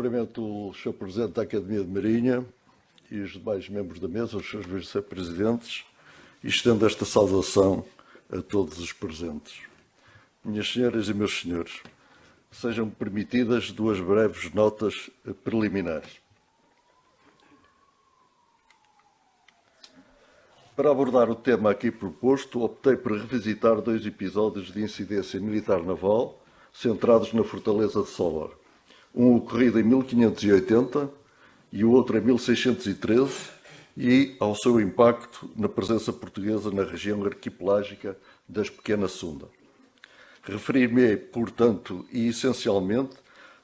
cumprimento o Sr. Presidente da Academia de Marinha e os demais membros da mesa, os Srs. Vice-Presidentes, e estendo esta saudação a todos os presentes. Minhas senhoras e meus senhores, sejam permitidas duas breves notas preliminares. Para abordar o tema aqui proposto, optei por revisitar dois episódios de incidência militar naval centrados na Fortaleza de Sólar. Um ocorrido em 1580 e o outro em 1613, e ao seu impacto na presença portuguesa na região arquipelágica das Pequenas Sunda. Referir-me-ei, portanto, e essencialmente,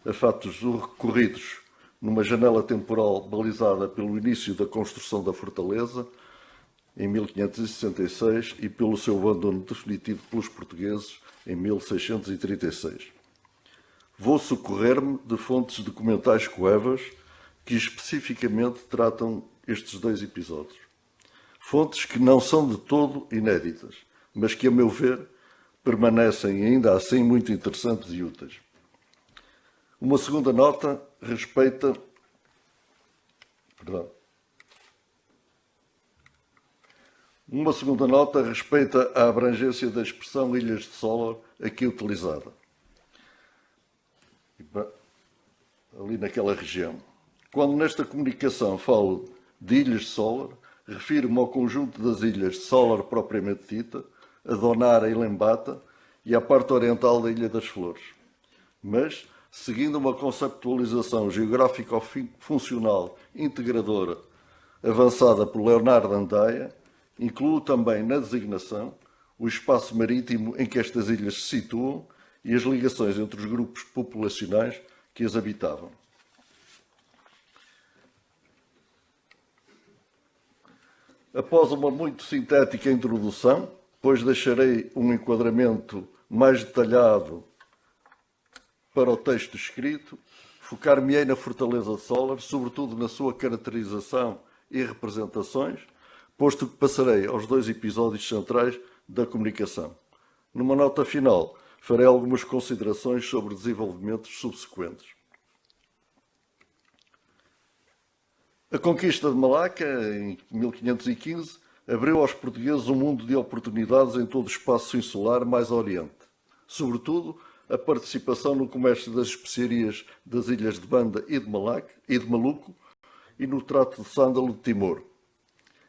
a fatos ocorridos numa janela temporal balizada pelo início da construção da fortaleza, em 1566, e pelo seu abandono definitivo pelos portugueses em 1636. Vou socorrer-me de fontes documentais coevas que especificamente tratam estes dois episódios. Fontes que não são de todo inéditas, mas que, a meu ver, permanecem ainda assim muito interessantes e úteis. Uma segunda nota respeita... Uma segunda nota respeita a abrangência da expressão Ilhas de Sólar aqui utilizada. Ali naquela região. Quando nesta comunicação falo de Ilhas de Sólar, refiro-me ao conjunto das ilhas de Sólar propriamente dita, a Donara e Lembata e à parte oriental da Ilha das Flores. Mas, seguindo uma conceptualização geográfico-funcional integradora avançada por Leonardo Andaia, incluo também na designação o espaço marítimo em que estas ilhas se situam e as ligações entre os grupos populacionais que as habitavam. Após uma muito sintética introdução, pois deixarei um enquadramento mais detalhado para o texto escrito, focar-me-ei na Fortaleza de Sólar, sobretudo na sua caracterização e representações, posto que passarei aos dois episódios centrais da comunicação. Numa nota final, farei algumas considerações sobre desenvolvimentos subsequentes. A conquista de Malaca, em 1515, abriu aos portugueses um mundo de oportunidades em todo o espaço insular mais a oriente. Sobretudo, a participação no comércio das especiarias das ilhas de Banda e de Maluco e no trato de sândalo de Timor.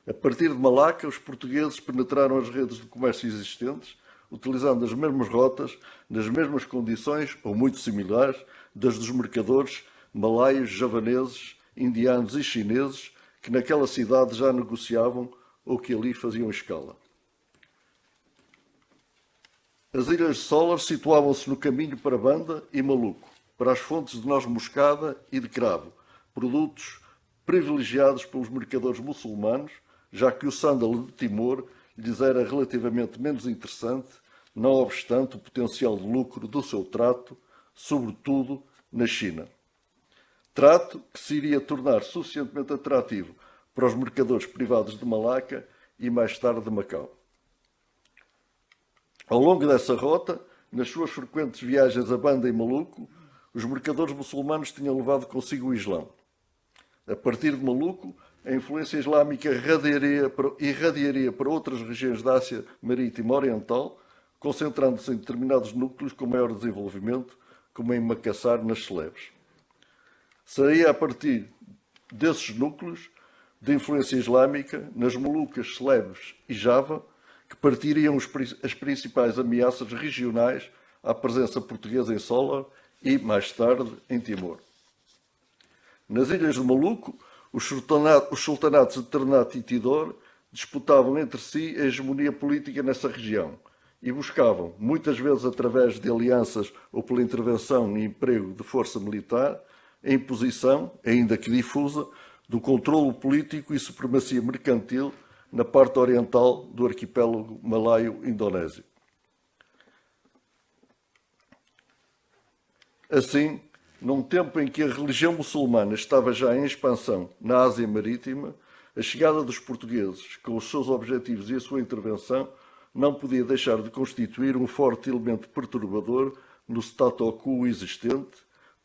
A partir de Malaca, os portugueses penetraram as redes de comércio existentes, utilizando as mesmas rotas, nas mesmas condições, ou muito similares, das dos mercadores malaios, javaneses, indianos e chineses, que naquela cidade já negociavam ou que ali faziam escala. As ilhas de Sólar situavam-se no caminho para Banda e Maluco, para as fontes de noz moscada e de cravo, produtos privilegiados pelos mercadores muçulmanos, já que o sândalo de Timor lhes era relativamente menos interessante, não obstante o potencial de lucro do seu trato, sobretudo na China. Trato que se iria tornar suficientemente atrativo para os mercadores privados de Malaca e mais tarde de Macau. Ao longo dessa rota, nas suas frequentes viagens a Banda e Maluco, os mercadores muçulmanos tinham levado consigo o Islão. A partir de Maluco, a influência islâmica irradiaria para outras regiões da Ásia Marítima Oriental, concentrando-se em determinados núcleos com maior desenvolvimento, como em Macassar, nas Celebes. Seria a partir desses núcleos de influência islâmica, nas Molucas, Celebes e Java, que partiriam as principais ameaças regionais à presença portuguesa em Sólar e, mais tarde, em Timor. Nas ilhas de Maluco, os sultanatos de Ternate e Tidor disputavam entre si a hegemonia política nessa região e buscavam, muitas vezes através de alianças ou pela intervenção e emprego de força militar, a imposição, ainda que difusa, do controlo político e supremacia mercantil na parte oriental do arquipélago malaio-indonésio. Assim, num tempo em que a religião muçulmana estava já em expansão na Ásia Marítima, a chegada dos portugueses, com os seus objetivos e a sua intervenção, não podia deixar de constituir um forte elemento perturbador no status quo existente,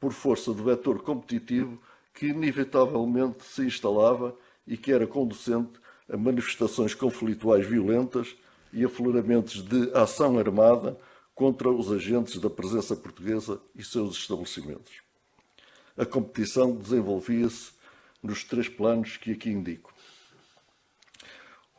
por força do vetor competitivo que inevitavelmente se instalava e que era conducente a manifestações conflituais violentas e afloramentos de ação armada contra os agentes da presença portuguesa e seus estabelecimentos. A competição desenvolvia-se nos 3 planos que aqui indico.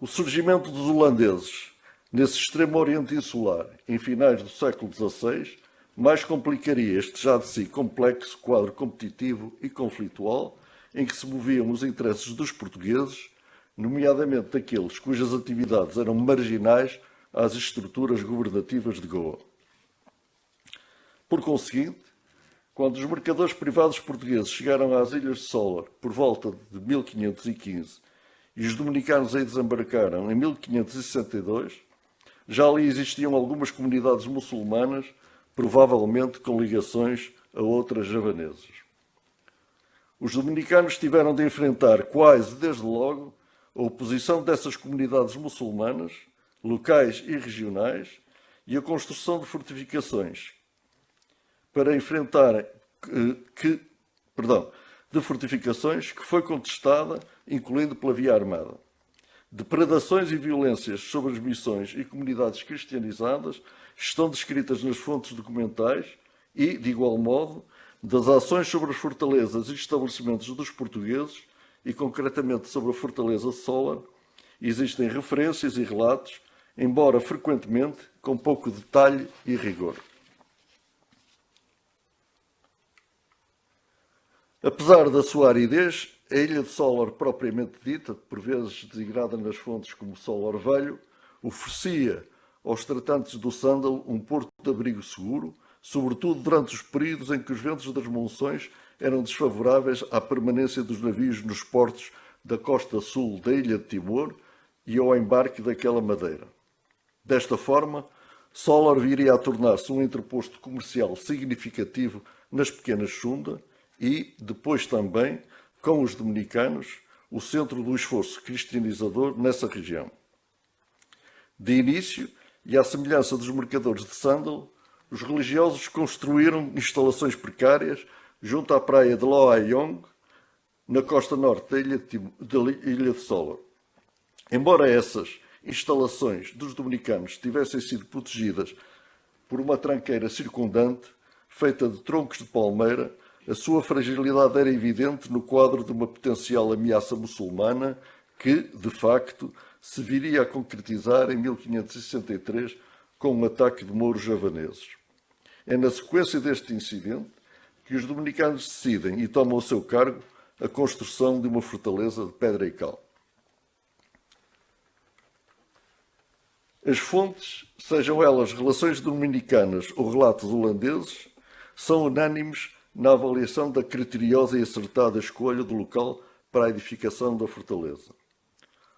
O surgimento dos holandeses nesse extremo oriente insular, em finais do século XVI, mais complicaria este já de si complexo quadro competitivo e conflitual em que se moviam os interesses dos portugueses, nomeadamente daqueles cujas atividades eram marginais às estruturas governativas de Goa. Por conseguinte, quando os mercadores privados portugueses chegaram às Ilhas de Solar por volta de 1515 e os dominicanos aí desembarcaram em 1562, já ali existiam algumas comunidades muçulmanas, provavelmente com ligações a outras javanesas. Os dominicanos tiveram de enfrentar quase desde logo a oposição dessas comunidades muçulmanas, locais e regionais, e a construção de fortificações para enfrentar que foi contestada, incluindo pela via armada. Depredações e violências sobre as missões e comunidades cristianizadas estão descritas nas fontes documentais e, de igual modo, das ações sobre as fortalezas e estabelecimentos dos portugueses e, concretamente, sobre a fortaleza de Solar, existem referências e relatos, embora frequentemente com pouco detalhe e rigor. Apesar da sua aridez, a ilha de Solar propriamente dita, por vezes designada nas fontes como Solar Velho, oferecia aos tratantes do sândalo um porto de abrigo seguro, sobretudo durante os períodos em que os ventos das monções eram desfavoráveis à permanência dos navios nos portos da costa sul da ilha de Timor e ao embarque daquela madeira. Desta forma, Solar viria a tornar-se um entreposto comercial significativo nas pequenas Sunda e, depois também, com os dominicanos, o centro do esforço cristianizador nessa região. De início, e à semelhança dos mercadores de sândalo, os religiosos construíram instalações precárias junto à praia de Loaiong, na costa norte da ilha de Solar. Embora essas instalações dos dominicanos tivessem sido protegidas por uma tranqueira circundante, feita de troncos de palmeira, a sua fragilidade era evidente no quadro de uma potencial ameaça muçulmana que, de facto, se viria a concretizar em 1563 com um ataque de mouros javaneses. É na sequência deste incidente que os dominicanos decidem e tomam a seu cargo a construção de uma fortaleza de pedra e cal. As fontes, sejam elas relações dominicanas ou relatos holandeses, são unânimes na avaliação da criteriosa e acertada escolha do local para a edificação da fortaleza.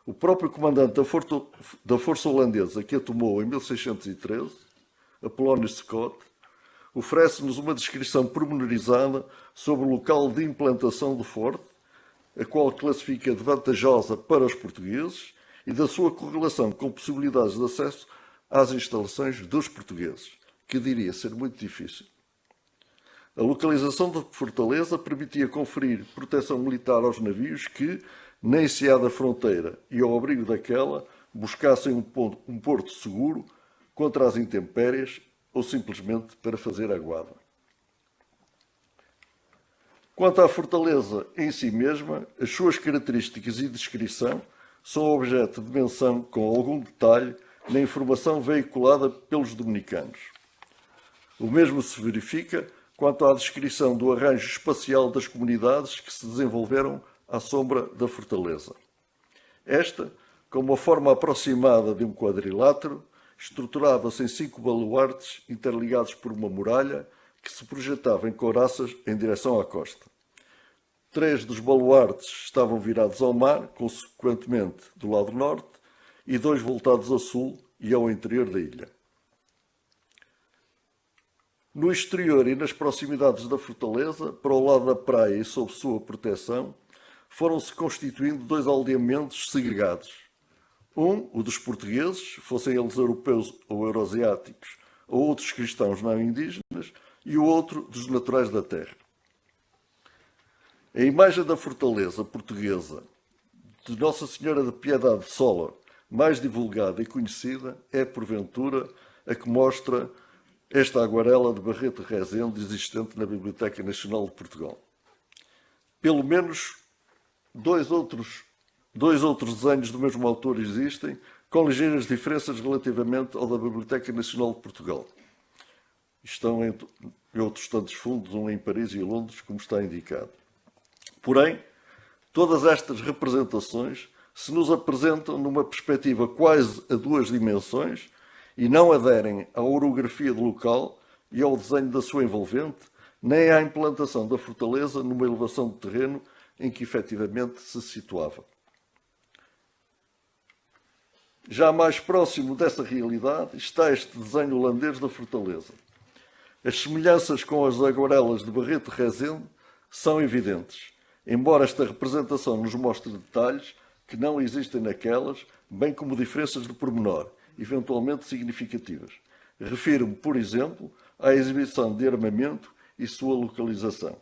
O próprio comandante da força holandesa que a tomou em 1613, Apolónio Scott, oferece-nos uma descrição pormenorizada sobre o local de implantação do forte, a qual classifica de vantajosa para os portugueses e da sua correlação com possibilidades de acesso às instalações dos portugueses, que diria ser muito difícil. A localização da fortaleza permitia conferir proteção militar aos navios que, na enseada fronteira e ao abrigo daquela, buscassem um porto seguro contra as intempéries ou simplesmente para fazer aguada. Quanto à fortaleza em si mesma, as suas características e descrição são objeto de menção com algum detalhe na informação veiculada pelos dominicanos. O mesmo se verifica quanto à descrição do arranjo espacial das comunidades que se desenvolveram à sombra da fortaleza. Esta, com uma forma aproximada de um quadrilátero, estruturava-se em 5 baluartes interligados por uma muralha que se projetava em couraças em direção à costa. 3 dos baluartes estavam virados ao mar, consequentemente do lado norte, e 2 voltados a sul e ao interior da ilha. No exterior e nas proximidades da fortaleza, para o lado da praia e sob sua proteção, foram-se constituindo 2 aldeamentos segregados. O dos portugueses, fossem eles europeus ou euroasiáticos, ou outros cristãos não indígenas, e o outro dos naturais da terra. A imagem da fortaleza portuguesa de Nossa Senhora da Piedade de Sólar, mais divulgada e conhecida, é, porventura, a que mostra esta aguarela de Barreto Rezende existente na Biblioteca Nacional de Portugal. Pelo menos dois outros desenhos do mesmo autor existem, com ligeiras diferenças relativamente ao da Biblioteca Nacional de Portugal. Estão em outros tantos fundos, um em Paris e em Londres, como está indicado. Porém, todas estas representações se nos apresentam numa perspectiva quase a duas dimensões e não aderem à orografia do local e ao desenho da sua envolvente, nem à implantação da fortaleza numa elevação de terreno em que efetivamente se situava. Já mais próximo dessa realidade está este desenho holandês da fortaleza. As semelhanças com as aguarelas de Barreto Rezende são evidentes, embora esta representação nos mostre detalhes que não existem naquelas, bem como diferenças de pormenor, eventualmente significativas. Refiro-me, por exemplo, à exibição de armamento e sua localização.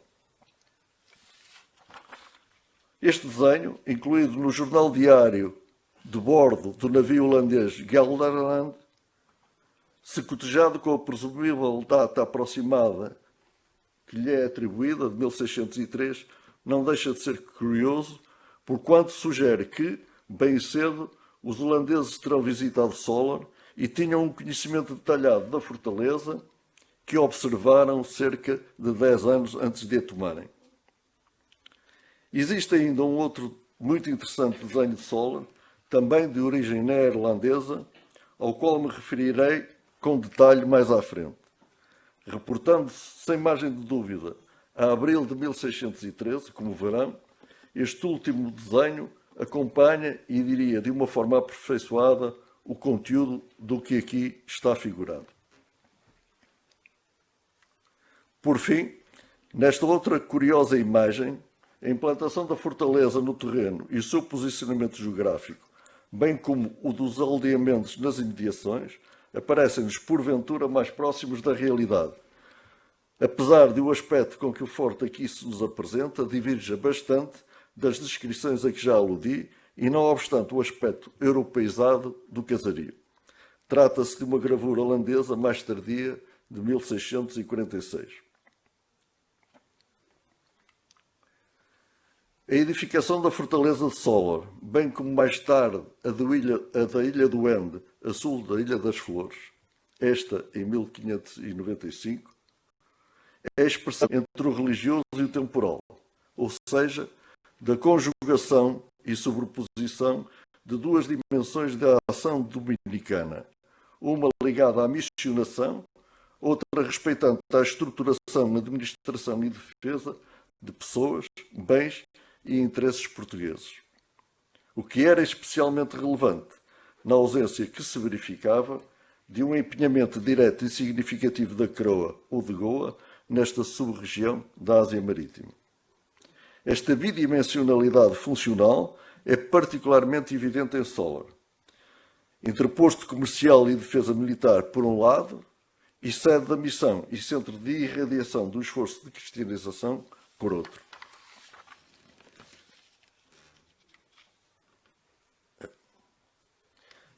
Este desenho, incluído no jornal diário de bordo do navio holandês Gelderland, se cotejado com a presumível data aproximada que lhe é atribuída, de 1603, não deixa de ser curioso, porquanto sugere que, bem cedo, os holandeses terão visitado Solar e tinham um conhecimento detalhado da fortaleza que observaram cerca de 10 anos antes de a tomarem. Existe ainda um outro muito interessante desenho de Solar, também de origem neerlandesa, ao qual me referirei com detalhe mais à frente. Reportando-se, sem margem de dúvida, a abril de 1613, como verão, este último desenho acompanha, e diria de uma forma aperfeiçoada, o conteúdo do que aqui está figurado. Por fim, nesta outra curiosa imagem, a implantação da fortaleza no terreno e o seu posicionamento geográfico, bem como o dos aldeamentos nas imediações, aparecem-nos porventura mais próximos da realidade. Apesar de o aspecto com que o forte aqui se nos apresenta diverja bastante das descrições a que já aludi e não obstante o aspecto europeizado do casario. Trata-se de uma gravura holandesa mais tardia, de 1646. A edificação da fortaleza de Solar, bem como mais tarde a da Ilha do Ende, a sul da Ilha das Flores, esta em 1595, é a expressão entre o religioso e o temporal, ou seja, da conjugação e sobreposição de duas dimensões da ação dominicana, uma ligada à missionação, outra respeitante à estruturação, administração e defesa de pessoas, bens e interesses portugueses. O que era especialmente relevante na ausência que se verificava de um empenhamento direto e significativo da coroa ou de Goa nesta sub-região da Ásia Marítima. Esta bidimensionalidade funcional é particularmente evidente em Solar. Interposto comercial e defesa militar, por um lado, e sede da missão e centro de irradiação do esforço de cristianização, por outro.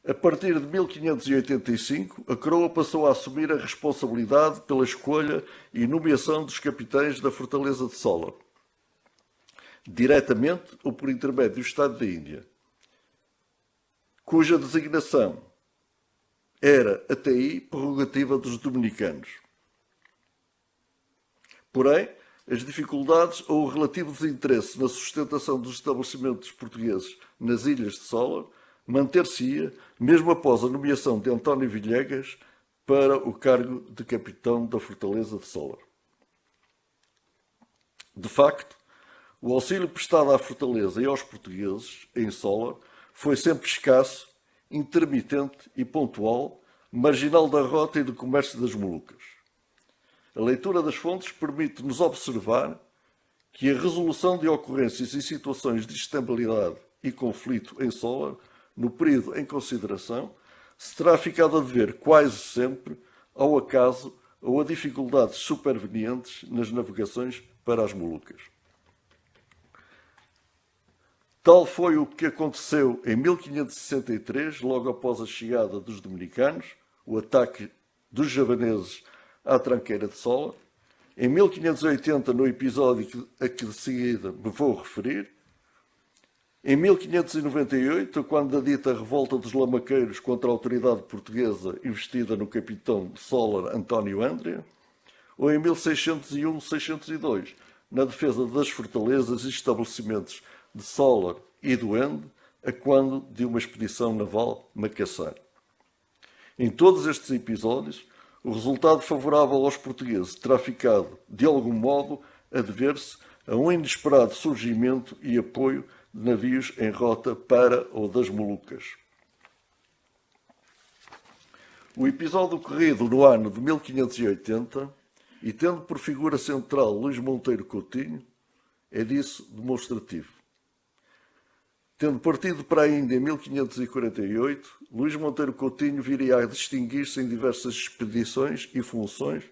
A partir de 1585, a coroa passou a assumir a responsabilidade pela escolha e nomeação dos capitães da fortaleza de Solar, diretamente ou por intermédio do Estado da Índia, cuja designação era até aí prerrogativa dos dominicanos. Porém, as dificuldades ou o relativo desinteresse na sustentação dos estabelecimentos portugueses nas ilhas de Solar manter-se-ia, mesmo após a nomeação de António Villegas para o cargo de capitão da fortaleza de Solar. De facto, o auxílio prestado à fortaleza e aos portugueses em Solar foi sempre escasso, intermitente e pontual, marginal da rota e do comércio das Molucas. A leitura das fontes permite-nos observar que a resolução de ocorrências e situações de instabilidade e conflito em Solar, no período em consideração, se terá ficado a dever quase sempre ao acaso ou a dificuldades supervenientes nas navegações para as Molucas. Tal foi o que aconteceu em 1563, logo após a chegada dos dominicanos, o ataque dos javaneses à tranqueira de Sola. Em 1580, no episódio a que de seguida me vou referir. Em 1598, quando da dita revolta dos lamaqueiros contra a autoridade portuguesa investida no capitão de Sola, António Andrea. Ou em 1601-602, na defesa das fortalezas e estabelecimentos de Sola e do Ende, a quando de uma expedição naval macaçar. Em todos estes episódios, o resultado favorável aos portugueses terá ficado, de algum modo, a dever-se a um inesperado surgimento e apoio de navios em rota para ou das Molucas. O episódio ocorrido no ano de 1580, e tendo por figura central Luís Monteiro Coutinho, é disso demonstrativo. Tendo partido para a Índia em 1548, Luís Monteiro Coutinho viria a distinguir-se em diversas expedições e funções,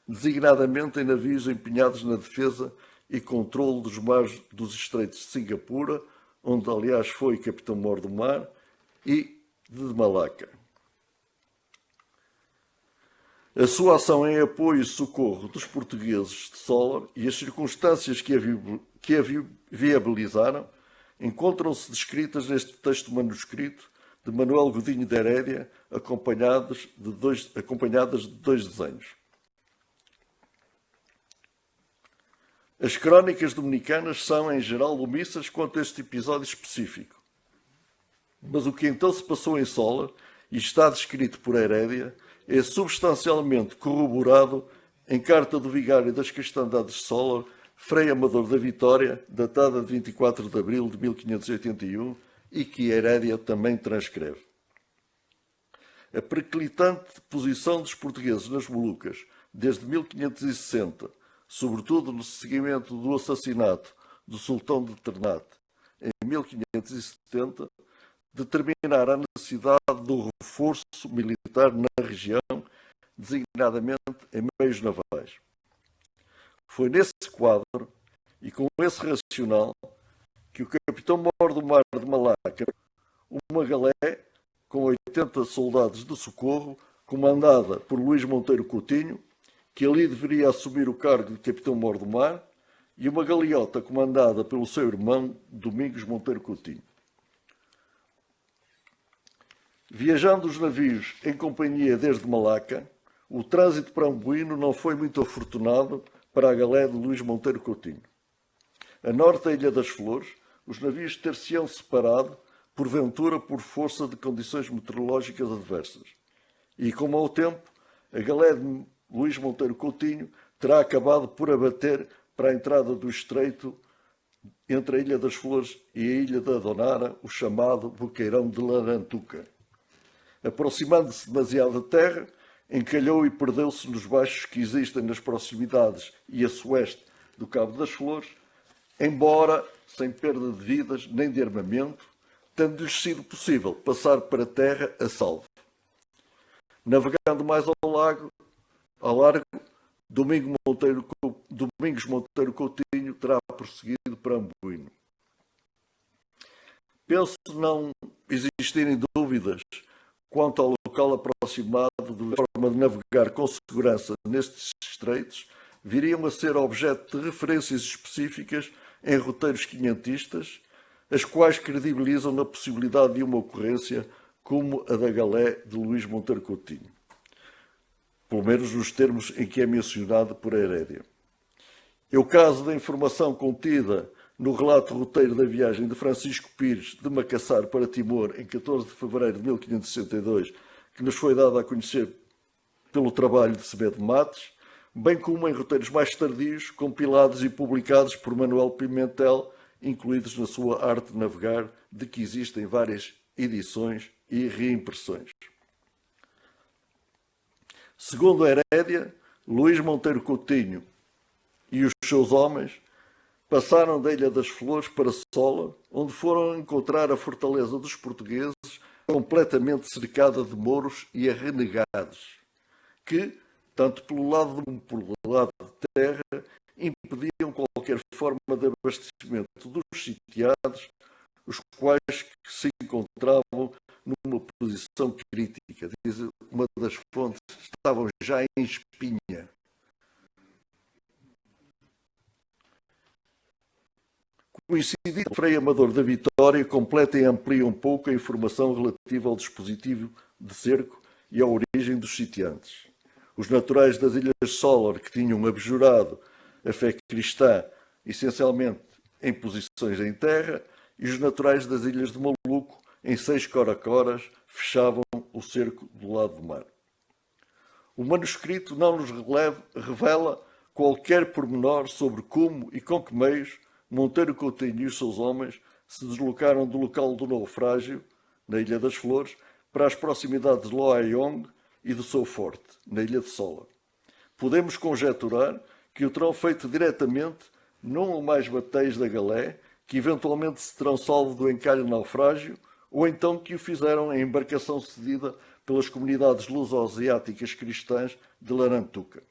designadamente em navios empenhados na defesa e controle dos mares dos Estreitos de Singapura, onde aliás foi capitão-mor do mar, e de Malaca. A sua ação em apoio e socorro dos portugueses de Sola e as circunstâncias que a viabilizaram encontram-se descritas neste texto manuscrito de Manuel Godinho de Herédia, acompanhadas de dois desenhos. As crónicas dominicanas são, em geral, omissas quanto a este episódio específico. Mas o que então se passou em Sola, e está descrito por Herédia, é substancialmente corroborado em carta do vigário das Cristandades de Sola, Frei Amador da Vitória, datada de 24 de abril de 1581, e que Herédia também transcreve. A periclitante posição dos portugueses nas Molucas, desde 1560, sobretudo no seguimento do assassinato do sultão de Ternate em 1570, determinar a necessidade do reforço militar na região, designadamente em meios navais. Foi nesse quadro e com esse racional que o capitão-mor do mar de Malaca, uma galé com 80 soldados de socorro, comandada por Luís Monteiro Coutinho, que ali deveria assumir o cargo de capitão-mor do mar, e uma galeota comandada pelo seu irmão Domingos Monteiro Coutinho. Viajando os navios em companhia desde Malaca, o trânsito para Amboino não foi muito afortunado para a galé de Luís Monteiro Coutinho. A norte da Ilha das Flores, os navios ter-se-ão separado, porventura por força de condições meteorológicas adversas. E, como ao tempo, a galé de Luís Monteiro Coutinho terá acabado por abater para a entrada do estreito entre a Ilha das Flores e a Ilha da Donara, o chamado Boqueirão de Larantuca. Aproximando-se demasiado da terra, encalhou e perdeu-se nos baixos que existem nas proximidades e a sueste do Cabo das Flores, embora sem perda de vidas nem de armamento, tendo-lhes sido possível passar para a terra a salvo. Navegando mais ao largo, Domingos Monteiro Coutinho terá prosseguido para Amboino. Penso não existirem dúvidas quanto ao local aproximado de forma de navegar com segurança nestes estreitos, viriam a ser objeto de referências específicas em roteiros quinhentistas, as quais credibilizam na possibilidade de uma ocorrência como a da galé de Luís Monteiro Coutinho, pelo menos nos termos em que é mencionado por Herédia. É o caso da informação contida no relato roteiro da viagem de Francisco Pires de Macaçar para Timor em 14 de fevereiro de 1562, que nos foi dado a conhecer pelo trabalho de Semedo Matos, bem como em roteiros mais tardios, compilados e publicados por Manuel Pimentel, incluídos na sua Arte de Navegar, de que existem várias edições e reimpressões. Segundo Herédia, Luís Monteiro Coutinho e os seus homens passaram da Ilha das Flores para Sola, onde foram encontrar a fortaleza dos portugueses completamente cercada de mouros e renegados, que, tanto pelo lado como pelo lado de terra, impediam qualquer forma de abastecimento dos sitiados os quais que se encontravam numa posição crítica. Diz uma das fontes, estavam já em espinha. Coincidindo, Frei Amador da Vitória completa e amplia um pouco a informação relativa ao dispositivo de cerco e à origem dos sitiantes. Os naturais das Ilhas Solar, que tinham abjurado a fé cristã, essencialmente em posições em terra, e os naturais das Ilhas de Maluco, em 6 coracoras, fechavam o cerco do lado do mar. O manuscrito não nos revela qualquer pormenor sobre como e com que meios Monteiro Coutinho e os seus homens se deslocaram do local do naufrágio, na Ilha das Flores, para as proximidades de Loaiong e do seu forte, na Ilha de Sola. Podemos conjecturar que o terão feito diretamente num ou mais bateios da galé, que eventualmente se terão salvo do encalhe naufrágio, ou então que o fizeram em embarcação cedida pelas comunidades luso-asiáticas cristãs de Larantuca.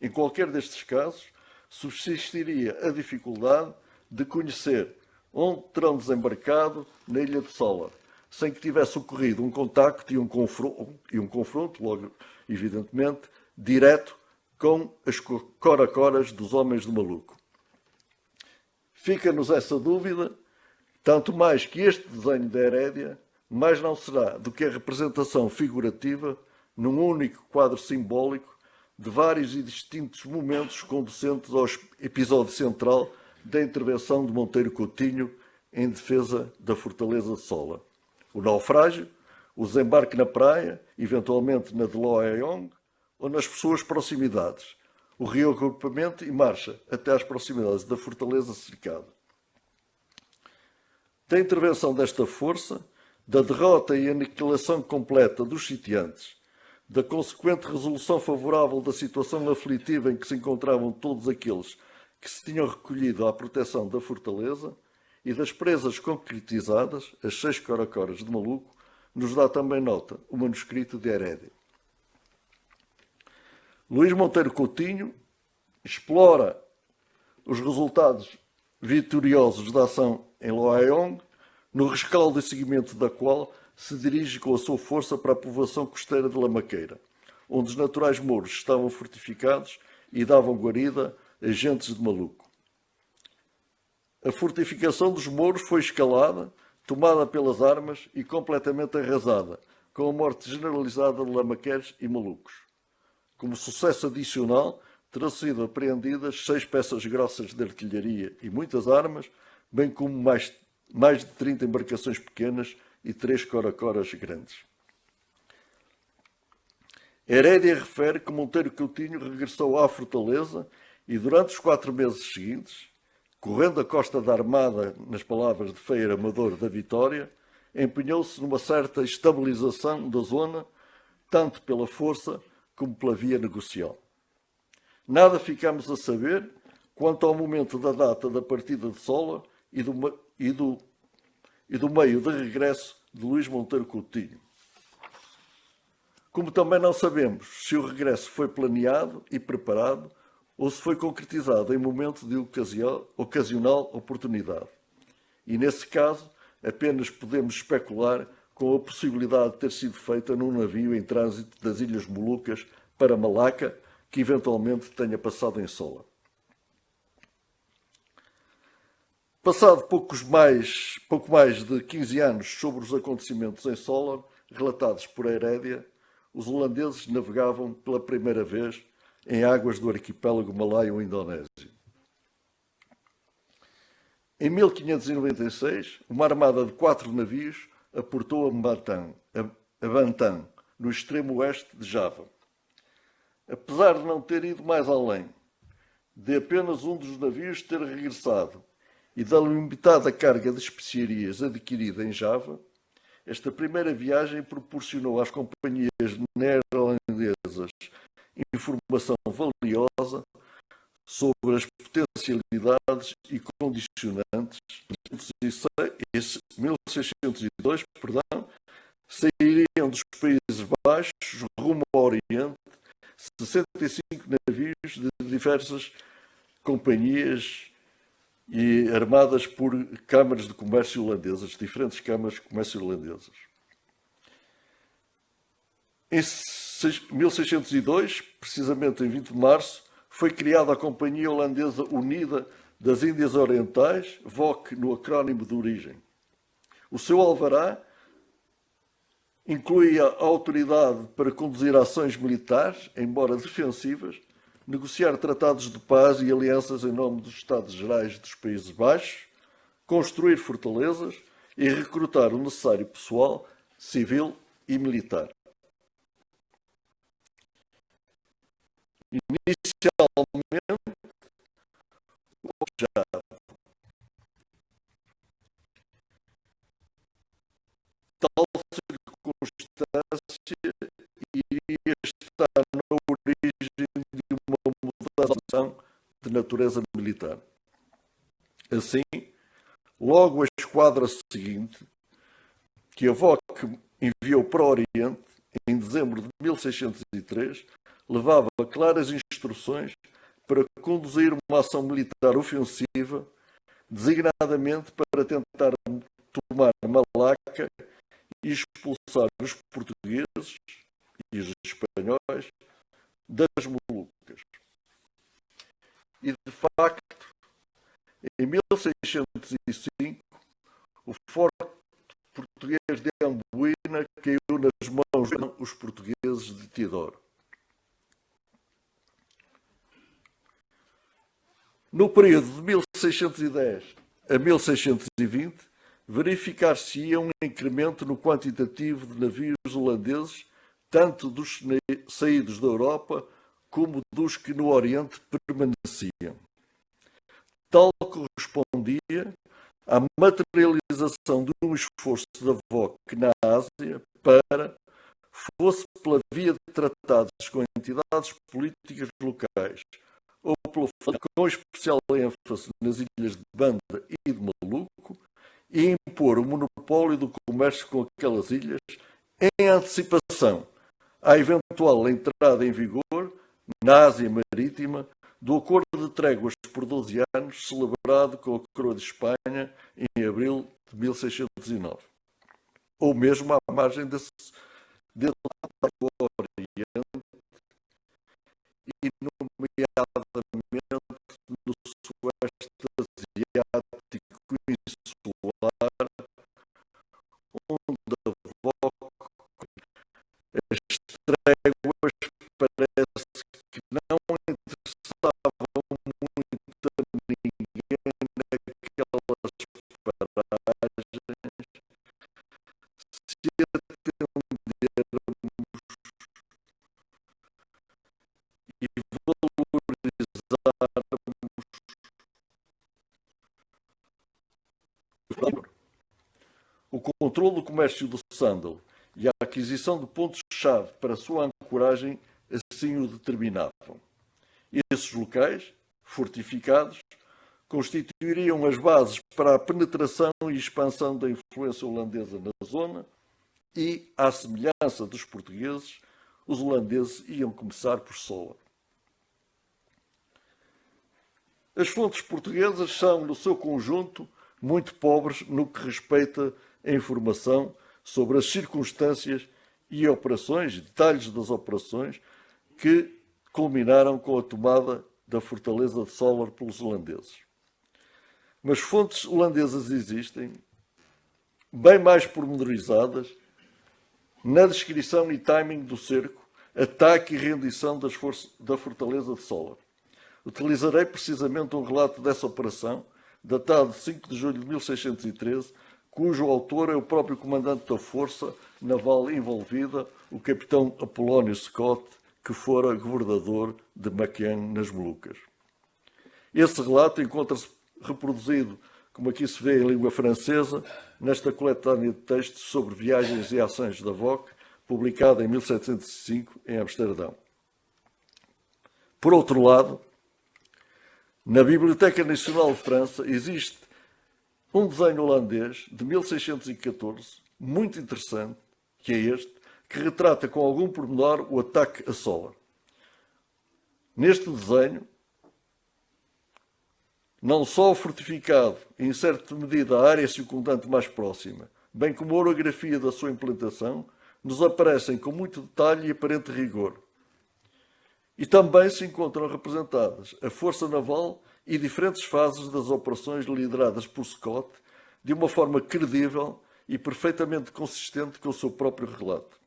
Em qualquer destes casos, subsistiria a dificuldade de conhecer onde terão desembarcado na Ilha de Sola, sem que tivesse ocorrido um contacto e um confronto, logo, evidentemente, direto com as coracoras dos homens de Maluco. Fica-nos essa dúvida, tanto mais que este desenho da Herédia mais não será do que a representação figurativa, num único quadro simbólico, de vários e distintos momentos conducentes ao episódio central da intervenção de Monteiro Coutinho em defesa da fortaleza de Sola. O naufrágio, o desembarque na praia, eventualmente na de Loaiong, ou nas suas proximidades, o reagrupamento e marcha até às proximidades da fortaleza cercada. Da intervenção desta força, da derrota e aniquilação completa dos sitiantes, da consequente resolução favorável da situação aflitiva em que se encontravam todos aqueles que se tinham recolhido à proteção da fortaleza e das presas concretizadas, as 6 coracoras de Maluco, nos dá também nota o manuscrito de Herédia. Luís Monteiro Coutinho explora os resultados vitoriosos da ação em Loaiong, no rescaldo e seguimento da qual se dirige com a sua força para a povoação costeira de Lamaqueira, onde os naturais mouros estavam fortificados e davam guarida a gentes de Maluco. A fortificação dos mouros foi escalada, tomada pelas armas e completamente arrasada, com a morte generalizada de lamaqueres e malucos. Como sucesso adicional, terão sido apreendidas 6 peças grossas de artilharia e muitas armas, bem como mais de 30 embarcações pequenas e 3 coracoras grandes. Herédia refere que Monteiro Coutinho regressou à fortaleza e durante os 4 meses seguintes, correndo a costa da Armada, nas palavras de Frei Amador da Vitória, empenhou-se numa certa estabilização da zona, tanto pela força como pela via negocial. Nada ficamos a saber quanto ao momento da data da partida de Sola e do meio de regresso de Luís Monteiro Coutinho. Como também não sabemos se o regresso foi planeado e preparado ou se foi concretizado em momento de ocasional oportunidade. E, nesse caso, apenas podemos especular com a possibilidade de ter sido feita num navio em trânsito das Ilhas Molucas para Malaca, que eventualmente tenha passado em Sola. Passado pouco mais de 15 anos sobre os acontecimentos em Sola, relatados por Herédia, os holandeses navegavam pela primeira vez em águas do arquipélago malaio-indonésio. Em 1596, uma armada de 4 navios aportou a Bantam, no extremo oeste de Java. Apesar de não ter ido mais além, de apenas um dos navios ter regressado e da limitada carga de especiarias adquirida em Java, esta primeira viagem proporcionou às companhias neerlandesas informação valiosa sobre as potencialidades e condicionantes. Em 1602, sairiam dos Países Baixos rumo ao Oriente 65 navios de diversas companhias e armadas por câmaras de comércio holandesas, diferentes câmaras de comércio holandesas. Em 1602, precisamente em 20 de março, foi criada a Companhia Holandesa Unida das Índias Orientais, VOC no acrónimo de origem. O seu alvará inclui a autoridade para conduzir ações militares, embora defensivas, negociar tratados de paz e alianças em nome dos Estados-Gerais dos Países Baixos, construir fortalezas e recrutar o necessário pessoal civil e militar. Inicialmente, já tal circunstância iria estar na origem de uma mudança de natureza militar. Assim, logo a esquadra seguinte, que a VOC enviou para o Oriente, em dezembro de 1603, levava claras instruções para conduzir uma ação militar ofensiva, designadamente para tentar tomar Malaca e expulsar os portugueses e os espanhóis das Molucas. E, de facto, em 1605, o forte português de Amboina caiu nas mãos dos portugueses de Tidor. No período de 1610 a 1620, verificar-se-ia um incremento no quantitativo de navios holandeses, tanto dos saídos da Europa como dos que no Oriente permaneciam. Tal correspondia à materialização de um esforço da VOC na Ásia para, fosse pela via de tratados com entidades políticas locais ou com especial ênfase nas ilhas de Banda e de Maluco, e impor o monopólio do comércio com aquelas ilhas em antecipação à eventual entrada em vigor na Ásia Marítima do Acordo de Tréguas por 12 anos celebrado com a Coroa de Espanha em abril de 1609. Ou mesmo à margem desse Oriente e nomeadamente no Sueste Asiático insular, onde a VOC as tréguas parece que não interessavam muito a ninguém naquelas paragens, se atendermos e valorizarmos o controle do comércio do sândalo e a aquisição de pontos-chave para a sua ancoragem assim o determinavam. Esses locais, fortificados, constituiriam as bases para a penetração e expansão da influência holandesa na zona e, à semelhança dos portugueses, os holandeses iam começar por Sola. As fontes portuguesas são, no seu conjunto, muito pobres no que respeita a informação sobre as circunstâncias e operações, detalhes das operações que culminaram com a tomada da fortaleza de Sola pelos holandeses. Mas fontes holandesas existem, bem mais pormenorizadas, na descrição e timing do cerco, ataque e rendição da fortaleza de Sola. Utilizarei precisamente um relato dessa operação, datado de 5 de julho de 1613, cujo autor é o próprio comandante da força naval envolvida, o capitão Apolónio Scott, que fora governador de Maquian, nas Molucas. Esse relato encontra-se reproduzido, como aqui se vê em língua francesa, nesta coletânea de textos sobre viagens e ações da VOC, publicada em 1705 em Amsterdão. Por outro lado, na Biblioteca Nacional de França existe um desenho holandês de 1614, muito interessante, que é este, que retrata com algum pormenor o ataque a Sola. Neste desenho, não só o fortificado e, em certa medida, a área circundante mais próxima, bem como a orografia da sua implantação, nos aparecem com muito detalhe e aparente rigor. E também se encontram representadas a força naval e diferentes fases das operações lideradas por Scott de uma forma credível e perfeitamente consistente com o seu próprio relato.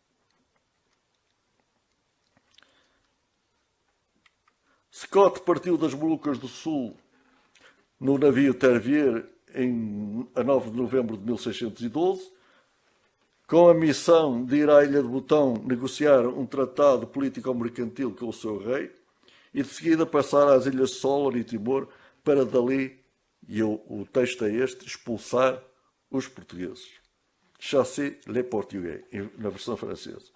Scott partiu das Molucas do Sul no navio Tervier a 9 de novembro de 1612, com a missão de ir à Ilha de Botão negociar um tratado político-mercantil com o seu rei e de seguida passar às Ilhas Solar e Timor para dali, e o texto é este, expulsar os portugueses. Chasser les Portugais, na versão francesa.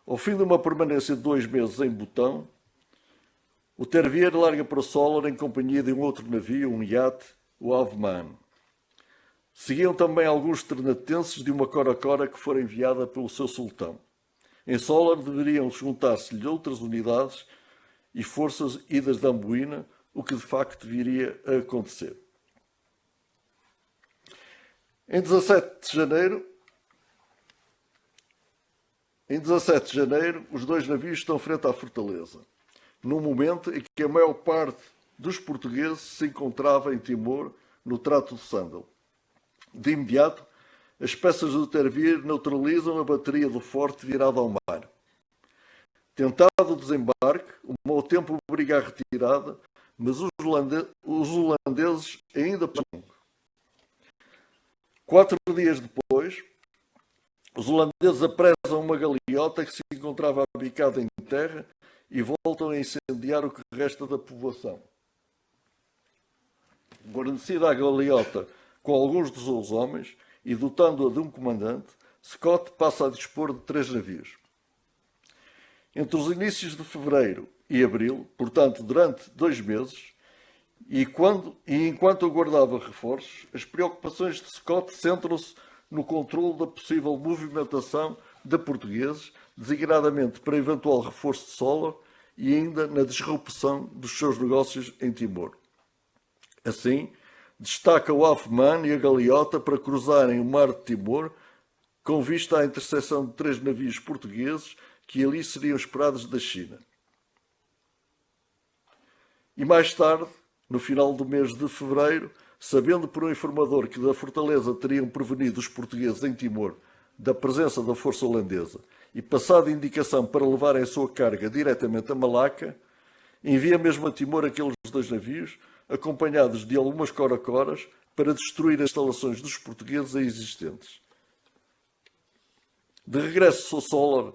Ao fim de uma permanência de 2 meses em Botão, o Tervier larga para Solar em companhia de um outro navio, um iate, o Aveman. Seguiam também alguns ternatenses de uma cora-cora que fora enviada pelo seu sultão. Em Solar deveriam juntar-se-lhe outras unidades e forças idas de Amboina, o que de facto viria a acontecer. Em 17 de janeiro, os dois navios estão frente à fortaleza, num momento em que a maior parte dos portugueses se encontrava em Timor, no Trato de Sandal. De imediato, as peças do Tervier neutralizam a bateria do forte virada ao mar. Tentado o desembarque, o mau tempo obriga a retirada, mas os holandeses ainda passam. 4 dias depois, os holandeses apresam uma galeota que se encontrava abicada em terra e voltam a incendiar o que resta da povoação. Guarnecida a galeota com alguns dos seus homens e dotando-a de um comandante, Scott passa a dispor de 3 navios. Entre os inícios de fevereiro e abril, portanto durante 2 meses, e enquanto aguardava reforços, as preocupações de Scott centram-se no controle da possível movimentação de portugueses, designadamente para eventual reforço de Solar e ainda na disrupção dos seus negócios em Timor. Assim, destaca o Aveman e a galeota para cruzarem o mar de Timor, com vista à interseção de 3 navios portugueses que ali seriam esperados da China. E mais tarde, no final do mês de fevereiro, sabendo por um informador que da fortaleza teriam prevenido os portugueses em Timor da presença da força holandesa e passado indicação para levarem a sua carga diretamente a Malaca, envia mesmo a Timor aqueles 2 navios, acompanhados de algumas cora-coras, para destruir as instalações dos portugueses existentes. De regresso ao Solar,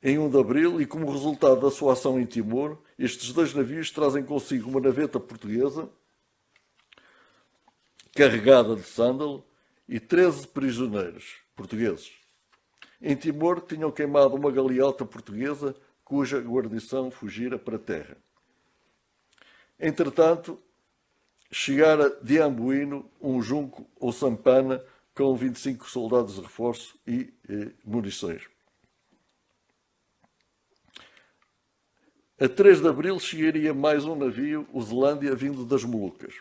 em 1 de abril, e como resultado da sua ação em Timor, estes 2 navios trazem consigo uma naveta portuguesa, carregada de sândalo, e 13 prisioneiros portugueses. Em Timor tinham queimado uma galeota portuguesa, cuja guarnição fugira para a terra. Entretanto, chegara de Amboino um junco ou sampana com 25 soldados de reforço e munições. A 3 de abril chegaria mais um navio, o Zelândia, vindo das Molucas.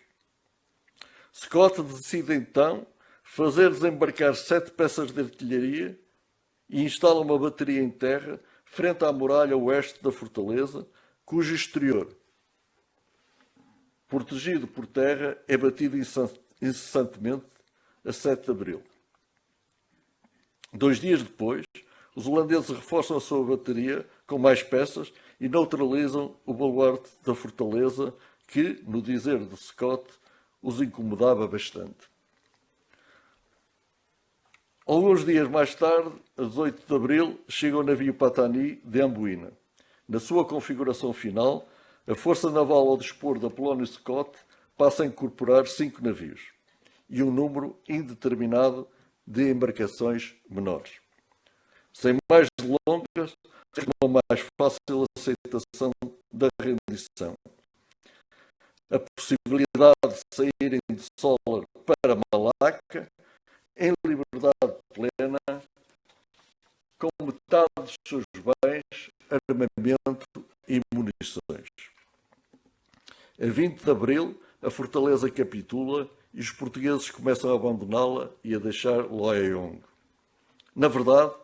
Scott decide então fazer desembarcar 7 peças de artilharia e instala uma bateria em terra frente à muralha oeste da fortaleza, cujo exterior, protegido por terra, é batido incessantemente a 7 de abril. 2 dias depois, os holandeses reforçam a sua bateria com mais peças e neutralizam o baluarte da fortaleza que, no dizer de Scott, os incomodava bastante. Alguns dias mais tarde, a 18 de abril, chega o navio Patani de Amboina. Na sua configuração final, a força naval ao dispor da Polónia Scott passa a incorporar 5 navios e um número indeterminado de embarcações menores. Sem mais delongas, uma mais fácil aceitação da rendição. A possibilidade de saírem de Solar para Malaca em liberdade plena, com metade dos seus bens, armamento e munições. A 20 de abril, a fortaleza capitula e os portugueses começam a abandoná-la e a deixar Loeong. Na verdade,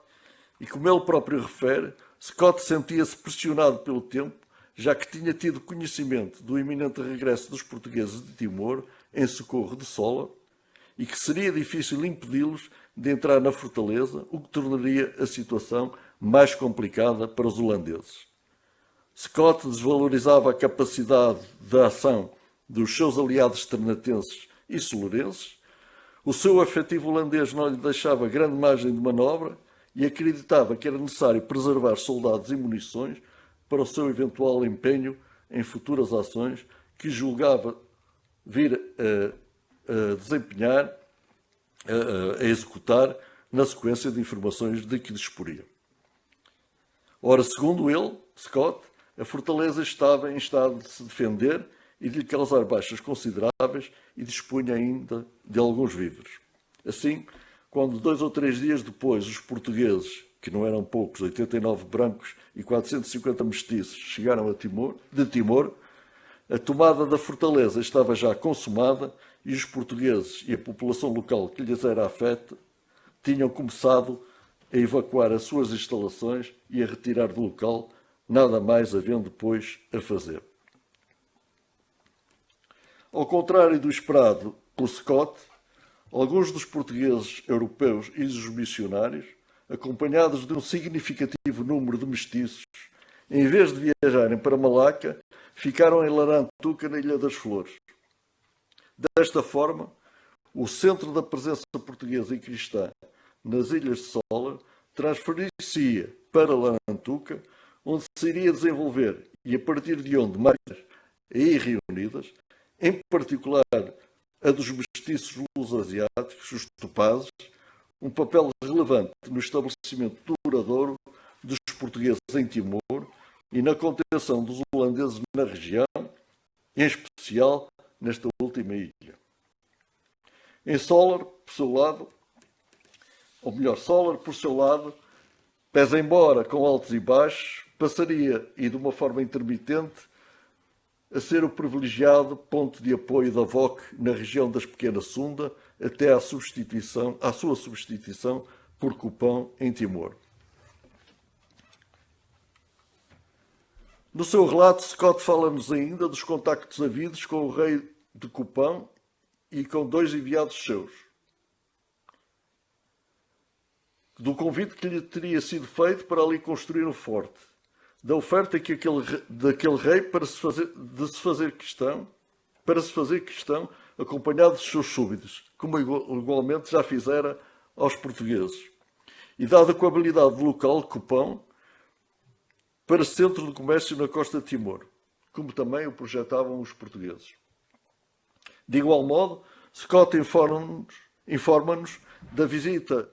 e como ele próprio refere, Scott sentia-se pressionado pelo tempo, já que tinha tido conhecimento do iminente regresso dos portugueses de Timor em socorro de Sola e que seria difícil impedi-los de entrar na fortaleza, o que tornaria a situação mais complicada para os holandeses. Scott desvalorizava a capacidade de ação dos seus aliados ternatenses e solorenses, o seu afetivo holandês não lhe deixava grande margem de manobra e acreditava que era necessário preservar soldados e munições para o seu eventual empenho em futuras ações que julgava vir a desempenhar, a executar, na sequência de informações de que disporia. Ora, segundo ele, Scott, a fortaleza estava em estado de se defender e de lhe causar baixas consideráveis e dispunha ainda de alguns víveres. Assim, quando 2 ou 3 dias depois os portugueses, que não eram poucos, 89 brancos e 450 mestiços, chegaram de Timor, a tomada da fortaleza estava já consumada e os portugueses e a população local que lhes era afeta tinham começado a evacuar as suas instalações e a retirar do local, nada mais havendo depois a fazer. Ao contrário do esperado por Scott, alguns dos portugueses europeus e dos missionários, acompanhados de um significativo número de mestiços, em vez de viajarem para Malaca, ficaram em Larantuca, na Ilha das Flores. Desta forma, o centro da presença portuguesa e cristã nas Ilhas de Sola transferir-se-ia para Larantuca, onde se iria desenvolver, e a partir de onde mais aí reunidas, em particular a dos mestiços luso-asiáticos, os topazes, um papel relevante no estabelecimento duradouro dos portugueses em Timor e na contenção dos holandeses na região, em especial nesta última ilha. Em Solar, por seu lado, ou melhor, Solar, por seu lado, pese embora com altos e baixos, passaria, e de uma forma intermitente, a ser o privilegiado ponto de apoio da VOC na região das Pequenas Sunda, até à sua substituição por Cupão em Timor. No seu relato, Scott fala-nos ainda dos contactos havidos com o rei de Cupão e com 2 enviados seus, do convite que lhe teria sido feito para ali construir um forte, da oferta daquele rei para se fazer questão, acompanhado dos seus súbitos, como igualmente já fizera aos portugueses, e dada com a habilidade do local, Cupão, para centro de comércio na costa de Timor, como também o projetavam os portugueses. De igual modo, Scott informa-nos da visita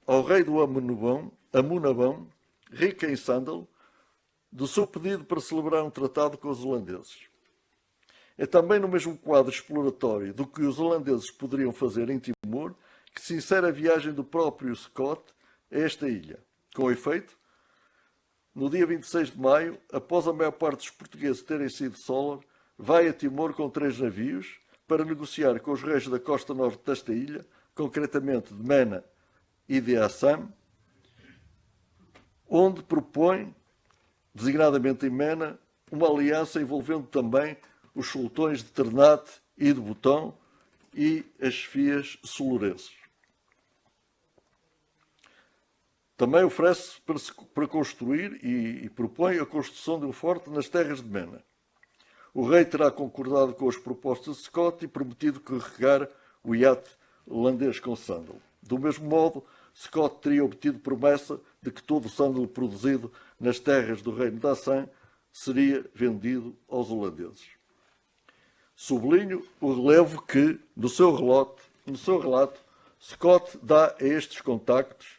ao rei do Amunabão, rico em sândalo, do seu pedido para celebrar um tratado com os holandeses. É também no mesmo quadro exploratório do que os holandeses poderiam fazer em Timor que se insere a viagem do próprio Scott a esta ilha. Com efeito, no dia 26 de maio, após a maior parte dos portugueses terem sido Solar, vai a Timor com 3 navios para negociar com os reis da costa norte desta ilha, concretamente de Mena e de Assam, onde propõe, designadamente em Mena, uma aliança envolvendo também os sultões de Ternate e de Botão e as chefias solorenses. Também oferece para construir e propõe a construção de um forte nas terras de Mena. O rei terá concordado com as propostas de Scott e prometido carregar o iate holandês com sândalo. Do mesmo modo, Scott teria obtido promessa de que todo o sândalo produzido nas terras do reino de Assam seria vendido aos holandeses. Sublinho o relevo que, no seu relato, Scott dá a estes contactos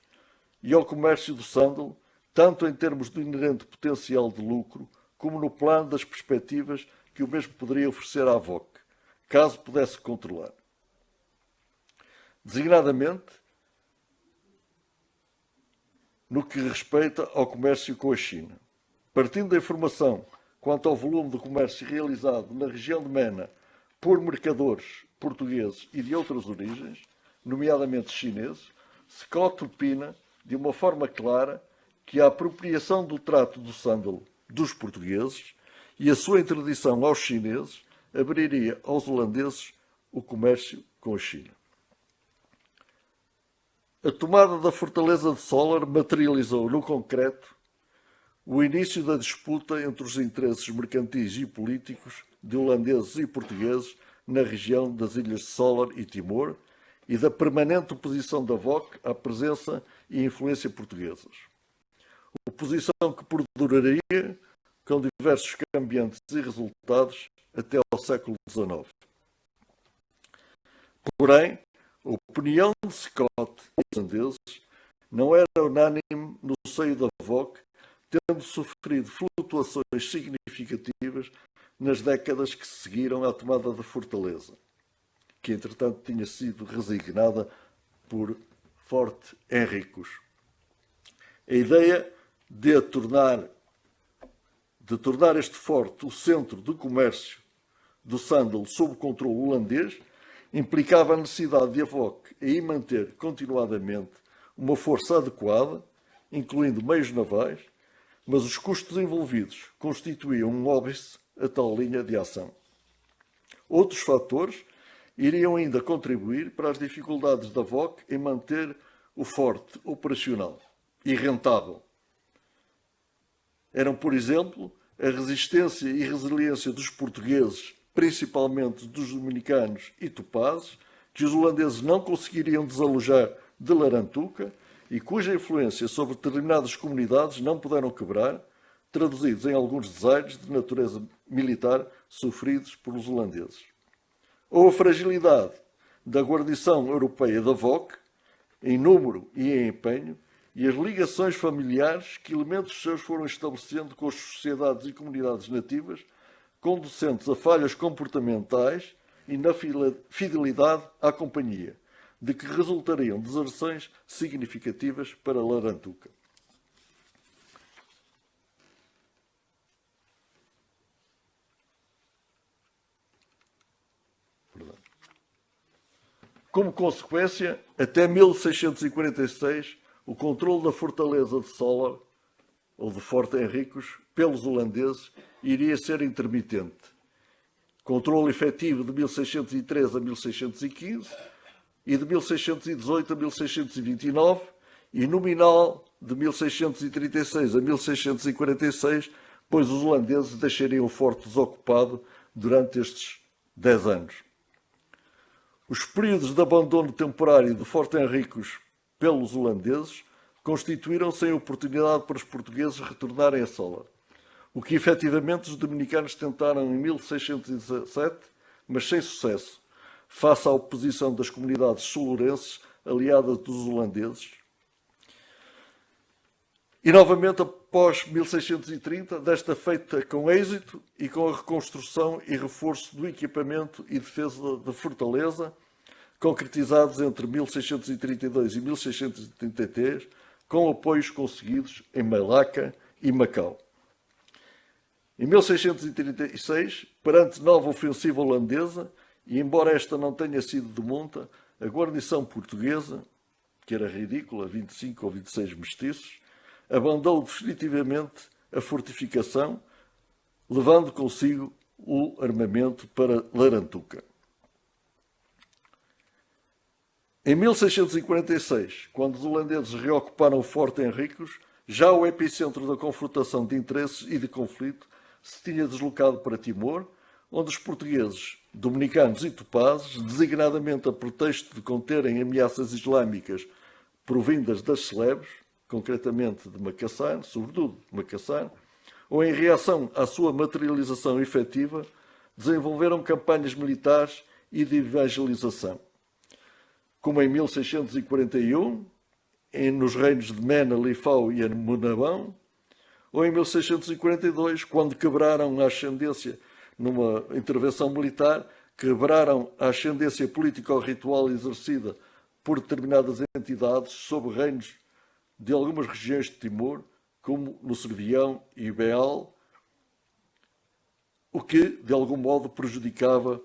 e ao comércio do sândalo, tanto em termos do inerente potencial de lucro, como no plano das perspectivas que o mesmo poderia oferecer à VOC, caso pudesse controlar. Designadamente, no que respeita ao comércio com a China. Partindo da informação quanto ao volume de comércio realizado na região de Mena por mercadores portugueses e de outras origens, nomeadamente chineses, Scott opina de uma forma clara que a apropriação do trato do sândalo dos portugueses e a sua interdição aos chineses abriria aos holandeses o comércio com a China. A tomada da fortaleza de Soller materializou no concreto o início da disputa entre os interesses mercantis e políticos de holandeses e portugueses na região das ilhas de Soller e Timor e da permanente oposição da VOC à presença e influência portuguesas. Oposição que perduraria com diversos cambiantes e resultados até ao século XIX. Porém, a opinião de Scott e os holandeses não era unânime no seio da VOC, tendo sofrido flutuações significativas nas décadas que seguiram à tomada da fortaleza, que entretanto tinha sido resignada por Forte Henricus. A ideia de tornar este forte o centro do comércio do sândalo sob controle holandês implicava a necessidade de a VOC aí manter continuadamente uma força adequada, incluindo meios navais, mas os custos envolvidos constituíam um óbice a tal linha de ação. Outros fatores iriam ainda contribuir para as dificuldades da VOC em manter o forte operacional e rentável. Eram, por exemplo, a resistência e resiliência dos portugueses, principalmente dos dominicanos e tupazes, que os holandeses não conseguiriam desalojar de Larantuca e cuja influência sobre determinadas comunidades não puderam quebrar, traduzidos em alguns desaires de natureza militar sofridos pelos holandeses. Ou a fragilidade da guarnição europeia da VOC, em número e em empenho, e as ligações familiares que elementos seus foram estabelecendo com as sociedades e comunidades nativas, conducentes a falhas comportamentais e na fidelidade à companhia, de que resultariam deserções significativas para Larantuca. Como consequência, até 1646, o controle da fortaleza de Soller, ou de Forte Henricus, pelos holandeses, iria ser intermitente. Controle efetivo de 1613 a 1615 e de 1618 a 1629 e nominal de 1636 a 1646, pois os holandeses deixariam o forte desocupado durante estes 10 anos. Os períodos de abandono temporário de Forte Henricus pelos holandeses constituíram-se em oportunidade para os portugueses retornarem a Soller, o que efetivamente os dominicanos tentaram em 1617, mas sem sucesso, face à oposição das comunidades solorenses aliadas dos holandeses. E novamente, após 1630, desta feita com êxito e com a reconstrução e reforço do equipamento e defesa da fortaleza, concretizados entre 1632 e 1633, com apoios conseguidos em Malaca e Macau. Em 1636, perante nova ofensiva holandesa, e embora esta não tenha sido de monta, a guarnição portuguesa, que era ridícula, 25 ou 26 mestiços, abandonou definitivamente a fortificação, levando consigo o armamento para Larantuca. Em 1646, quando os holandeses reocuparam o Forte Henricus, já o epicentro da confrontação de interesses e de conflito se tinha deslocado para Timor, onde os portugueses, dominicanos e tupazes, designadamente a pretexto de conterem ameaças islâmicas provindas das Celebes, concretamente de Macassar, sobretudo de Macassar, ou em reação à sua materialização efetiva, desenvolveram campanhas militares e de evangelização. Como em 1641, nos reinos de Mena, Lifau e Monabão, ou em 1642, quando quebraram a ascendência, numa intervenção militar, quebraram a ascendência político-ritual exercida por determinadas entidades sobre reinos de algumas regiões de Timor, como no Servião e Beal, o que, de algum modo, prejudicava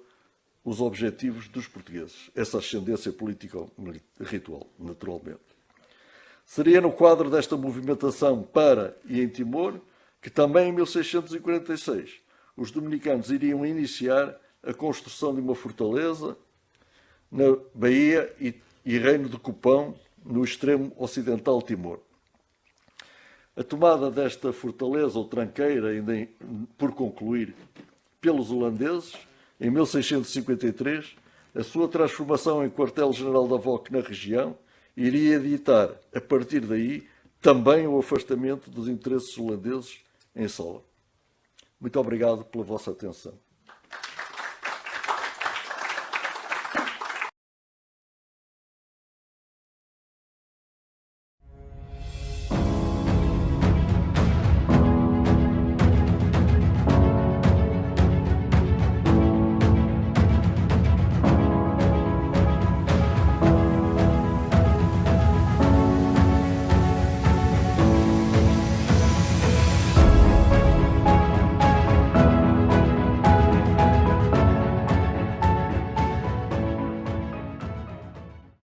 os objetivos dos portugueses, essa ascendência político-ritual, naturalmente. Seria no quadro desta movimentação para e em Timor que também em 1646 os dominicanos iriam iniciar a construção de uma fortaleza na Baía e Reino de Cupão, no extremo ocidental de Timor. A tomada desta fortaleza ou tranqueira, ainda por concluir, pelos holandeses, em 1653, a sua transformação em quartel-general da VOC na região iria editar, a partir daí, também o afastamento dos interesses holandeses em Sola. Muito obrigado pela vossa atenção.